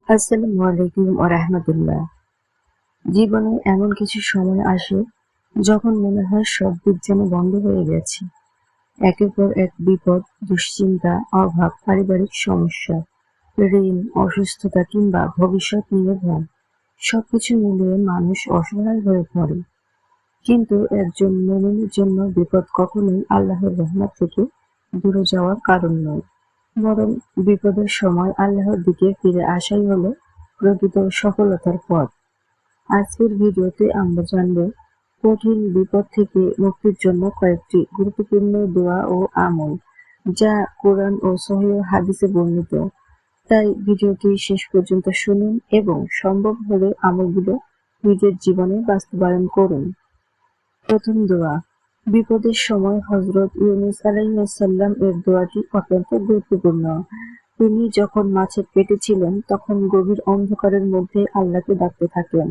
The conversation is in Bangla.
আসসালামু আলাইকুম ওয়া রাহমাতুল্লাহ। জীবনে এমন কিছু সময় আসে যখন মনে হয় সব দিক যেন বন্ধ হয়ে গেছে। একের পর এক বিপদ, দুশ্চিন্তা, অভাব, পারিবারিক সমস্যা, ঋণ, অসুস্থতা কিংবা ভবিষ্যৎ নিয়ে ভয়। সবকিছু মিলিয়ে মানুষ অসহায় হয়ে পড়ে। কিন্তু একজন মুমিনের জন্য বিপদ কখনোই আল্লাহর রহমত থেকে দূরে যাওয়ার কারণ নয়, বরং বিপদের সময় আল্লাহর দিকে ফিরে আসাই হলো প্রকৃত সফলতার পথ। আজকের ভিডিওতে আমরা জানব কঠিন বিপদ থেকে মুক্তির জন্য কয়েকটি গুরুত্বপূর্ণ দোয়া ও আমল, যা কোরআন ও সহিহ হাদিসে বর্ণিত। তাই ভিডিওটি শেষ পর্যন্ত শুনুন এবং সম্ভব হলে আমলগুলো নিজের জীবনে বাস্তবায়ন করুন। প্রথম দোয়া। বিপদের সময় হযরত ইউনূস আলাইহিসসালাম এর দোয়াটি অত্যন্ত গুরুত্বপূর্ণ। তিনি যখন মাছের পেটে ছিলেন তখন গভীর অন্ধকারের মধ্যে আল্লাহকে ডাকতে থাকেন।